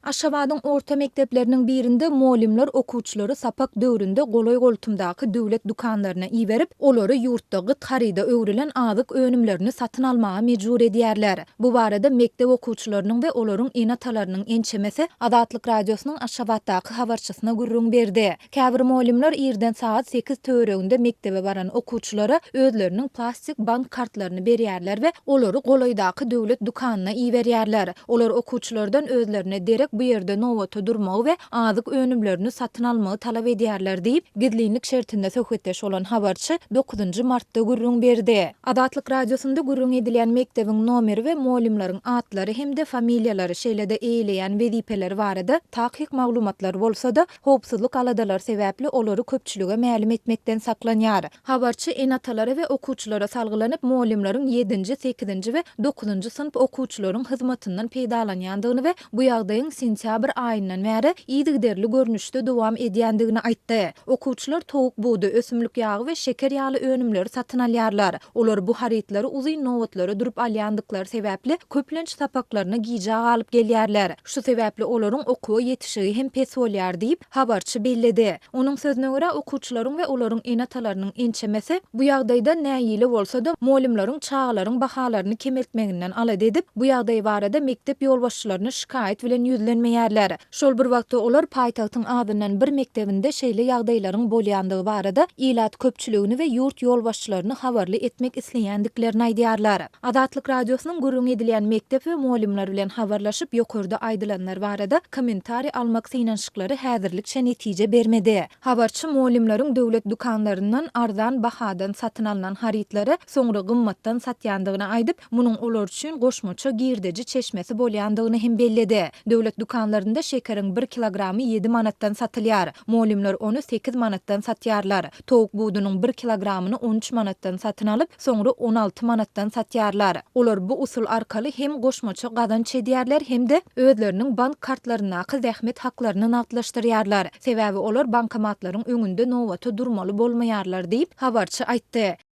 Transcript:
Aşgabatyň orta mekdepleriniň birinde molimler okuwçylary sapak döwründe goloý goltumdaky döwlet dukanlaryna iýerip, olary ýurtdaky taryda öwrilen azyk önümlerini satyn almaga mejbur edýärler. Bu barada mektep okuwçylarynyň we olaryň enatalarynyň ençemesi Azatlyk radiosynyň Aşgabatdaky habarçysyna gurrun berdi. Käbir molimler irden saat 8 töwereginde mektebe baran okuwçylara özleriniň plastik bank kartlaryny berýärler we olary goloýdaky döwlet dukanyna iýerýärler. Olar okuwçylardan özlerine derek bu ýerde nowata durmagy we azyk önümlerini satyn almagy talap edýärler diýip gidlilik şertinde söhbetdeş bolan habarçy 9 martda gurrun berdi. Azatlyk radiosunda gurrun edilen mektebiň nomeri we molimleriň atlary hemde familiýalary şeýlede eýleýän wezipeler barada takyk maglumatlar bolsa-da howpsuzlyk aladalar sebäpli olary köpçülige ma'lum etmekden saklanýar. Habarçy enatalary we okuwçylara salgylanyp molimleriň 7-nji, 8-nji we 9-njy synp okuwçylaryň hyzmatyndan peýdalanýandygyny we bu ýagdaýyň sentýabr aýyndan bäri ýygyderli görnüşde dowam edýändigini aýtdy. Okuwçylar towuk buğda, ösümlik ýagy we şeker ýaly önümleri satyn alýarlar. Olar bu harytlary uzy nowatlara durup alýandyklary sebäpli köplenç sapaklaryna giýjak alyp gelýärler. Şu sebäpli olaryň okuwa ýetişigi hem pes bolýar diýip habarçy bellidi. Onuň sözüne görä okuwçylaryň we olaryň enatalarynyň ençemesi bu ýagdaýda näýili bolsa-da molimleriň çağlaryň bahalaryny kemeltmeginden alady edip bu ýagdaý barada mektep ýolbaşçylaryna şikayet bilen ýüzlenmeýärler. Şol bir wagtda olar paýtagtyň adyndan bir mektebinde şeýle ýagdaýlaryň bolýandygy barada ilat köpçüligini we ýurt ýolbaşçylaryny habarly etmek isleýändiklerini aýdýarlar. Azatlyk radiosynyň gurrun edilen mektep we molimler bilen habarlaşyp ýokurda aýdylanlar barada kommentari almak synanşyklary häzirlikçe netije bermedi. Habarçy molimleriň döwlet dukanlaryndan arzan bahadan satyn alynan harytlary soňra gymmatdan satýandygyny aýdyp, munyň olar üçin goşmaça girdeji çeşmesi bolýandygyny hem bellidi. Döwlet dukanlarynda şekeriň 1 kilogramy 7 manatdan satylýar. Molimler onu 8 manatdan satýarlar. Towuk buğdunyň 1 kilogramyny 13 manatdan satyn alyp, soňra 16 manatdan satýarlar. Olar bu usul arkaly hem goşmaça gazanç edýärler hem de özleriniň bank kartlarynaky zähmet haklaryny nagtlaşdyrýarlar. Sebäbi olar bankomatlaryň öňünde nowata durmaly bolmaýarlar diýip habarçy aýtdy.